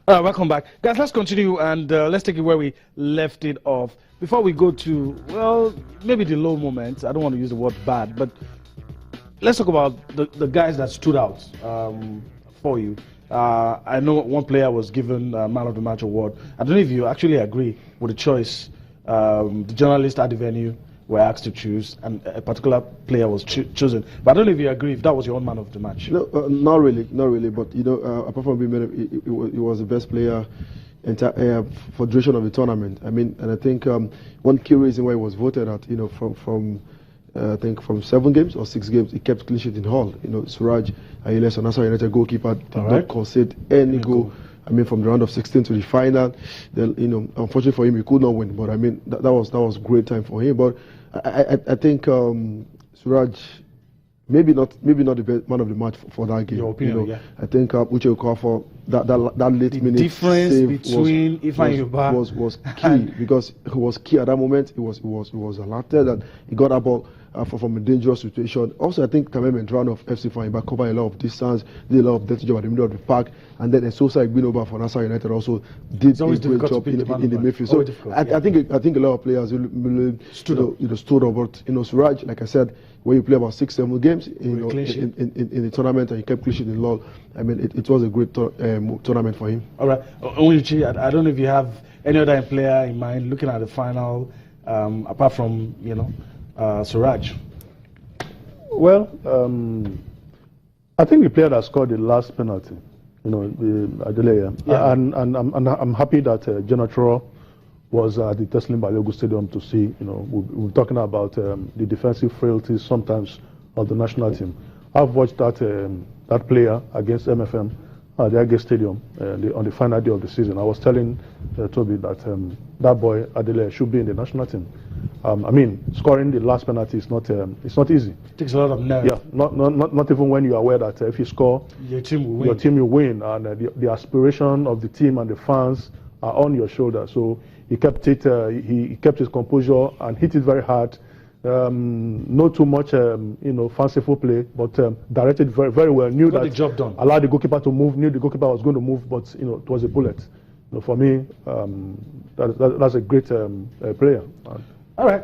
Welcome back. Guys, let's continue and let's take it where we left it off. Before we go to, well, maybe the low moments, I don't want to use the word bad, but let's talk about the guys that stood out for you. I know one player was given Man of the Match award. I don't know if you actually agree with the choice. The journalists at the venue were asked to choose, and a particular player was chosen. But I don't know if you agree if that was your own Man of the Match. No, not really. But you know, apart from being it was the best player for the duration of the tournament. I mean, and I think one key reason why he was voted at, you know, from I think from 7 games or 6 games, he kept clean sheet in Hull. You know, Suraj Ayile, Nassau United goalkeeper, did not concede any goal. I mean, from the round of 16 to the final, then, you know, unfortunately for him, he could not win. But I mean, that was great time for him. But I think Suraj, maybe not the best man of the match for that game. Your opinion, you know, yeah. I think Uche Okafor, that late minute difference save between Ifeanyi Ubah was key because he was key at that moment. He was alerted and he got about from a dangerous situation. Also, I think Kameme Mendrano of FC Ifeanyi Ubah covered a lot of distance, did a lot of dirty job at the middle of the park, and then Esosa Igbinoba for Nassau United also did a great job in the midfield. So I think a lot of players really stood up. But you know, Suraj, like I said, when you play about 6-7 games in the tournament and you kept clean sheet in LOL, I mean, it was a great tournament for him. All right, Onyechi, I don't know if you have any other player in mind looking at the final, apart from, you know, Suraj. Well, I think the player that scored the last penalty, you know, Adeleye, and I'm happy that Genotro was at the Teslim Balogun Stadium to see, you know, we're talking about the defensive frailties sometimes of the national team. I've watched that player against MFM at the Agge Stadium on the final day of the season. I was telling Toby that that boy Adeleye should be in the national team. I mean, scoring the last penalty is not it's not easy. It takes a lot of nerve. Yeah, not even when you are aware that if you score, your team will win. Your team will win, and the aspiration of the team and the fans are on your shoulder. So he kept it. He kept his composure and hit it very hard. Not too much, you know, fanciful play, but directed very, very well. Knew that the job done. Allowed the goalkeeper to move. Knew the goalkeeper was going to move, but you know, it was a bullet. You know, for me, that's a great player. All right,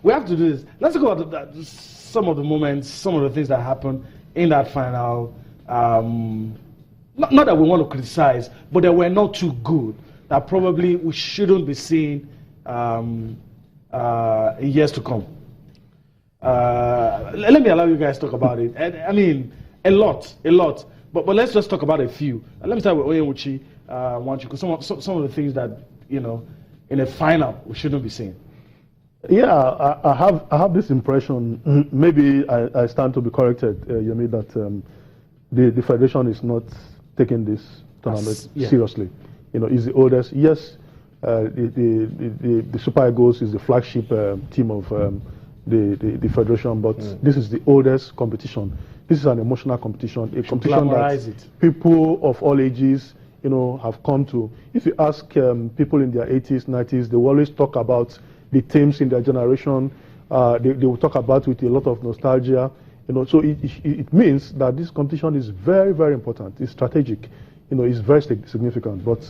we have to do this. Let's talk about some of the moments, some of the things that happened in that final. Not that we want to criticize, but they were not too good. That probably we shouldn't be seeing in years to come. Let me allow you guys to talk about it. I mean, a lot. But let's just talk about a few. Let me start with Onyechi, because some of the things that, you know, in a final we shouldn't be seeing. Yeah, I have this impression. Maybe I stand to be corrected, Yomi, that the federation is not taking this tournament seriously. You know, it's the oldest. Yes, the Super Eagles is the flagship team of the federation, but this is the oldest competition. This is an emotional competition, a competition that people of all ages, you know, have come to. If you ask people in their 80s, 90s, they will always talk about the teams in their generation. They will talk about it with a lot of nostalgia. You know, so it means that this competition is very, very important. It's strategic. You know, it's very significant. But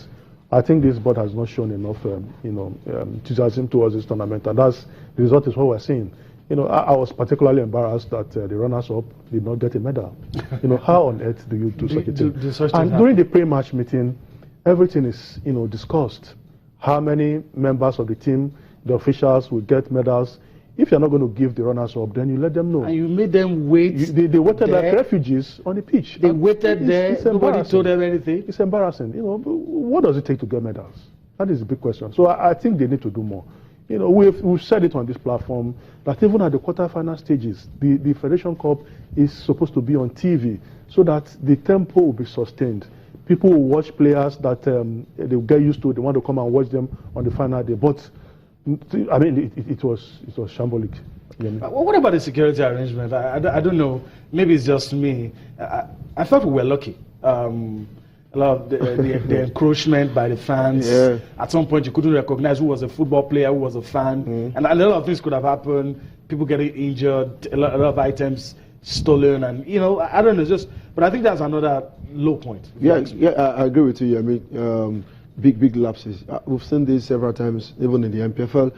I think this board has not shown enough, you know, enthusiasm towards this tournament, and that's the result is what we're seeing. You know, I was particularly embarrassed that the runners-up did not get a medal. You know, how on earth do you do such a thing? And during the pre-match meeting, everything is, you know, discussed. How many members of the team, the officials, will get medals? If you're not going to give the runners-up, then you let them know. And you made them wait. They waited like refugees on the pitch. They waited there. Nobody told them anything. It's embarrassing. You know, what does it take to get medals? That is a big question. So I think they need to do more. You know, we've said it on this platform that even at the quarterfinal stages, the Federation Cup is supposed to be on TV so that the tempo will be sustained. People will watch players that they will get used to. They want to come and watch them on the final day. But I mean, it was shambolic. What about the security arrangement? I don't know. Maybe it's just me. I thought we were lucky. A lot of the encroachment by the fans. Yeah. At some point, you couldn't recognize who was a football player, who was a fan, and a lot of things could have happened. People getting injured, a lot of items stolen, and you know, I don't know. But I think that's another low point. Yeah, I agree with you. I mean, big lapses. We've seen this several times, even in the MPFL.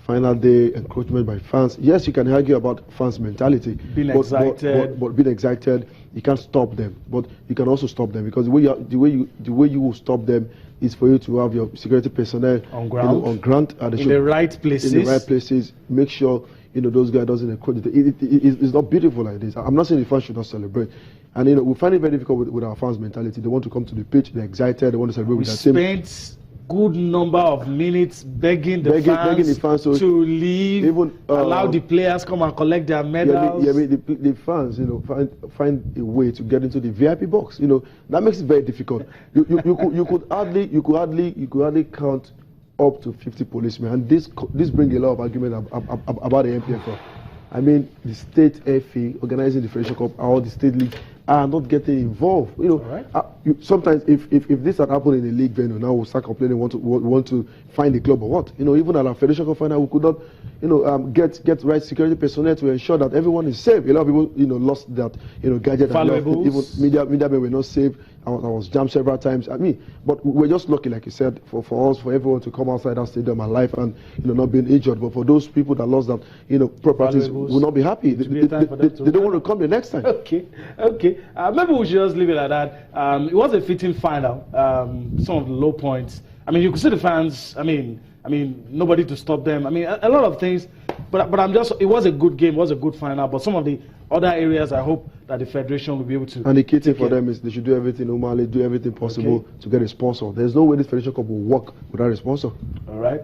Final day encroachment by fans. Yes, you can argue about fans' mentality. Being excited. But being excited, you can't stop them. But you can also stop them, because the way you will stop them is for you to have your security personnel on ground, in the right places. In the right places. Make sure those guys doesn't encroach. It's not beautiful like this. I'm not saying the fans should not celebrate. And we find it very difficult with our fans' mentality. They want to come to the pitch. They're excited. They want to celebrate with their team. Spent good number of minutes begging the fans to leave, even allow the players come and collect their medals. The fans, find a way to get into the VIP box. That makes it very difficult. You could hardly count up to 50 policemen, and this brings a lot of argument about the MPFL. I mean, the state FA organizing the Federation Cup, or the state league, are not getting involved. Sometimes if this had happened in a league venue, now we'll start complaining, want to find the club or what. Even at our Federation Cup final, we could not, get right security personnel to ensure that everyone is safe. A lot of people, lost that, gadget. Even media men were not safe. I was jammed several times. But we're just lucky, like you said, for us, for everyone to come outside that stadium alive and not being injured. But for those people that lost that, properties, will not be happy. They don't want to come the next time. Okay. Maybe we should just leave it like that. It was a fitting final. Some of the low points. You could see the fans. Nobody to stop them. A lot of things. But it was a good game. It was a good final. But some of the other areas, I hope that the federation will be able to. And the key thing for them is they should do everything normally, do everything possible to get a sponsor. There's no way this Federation Cup will work without a sponsor. All right.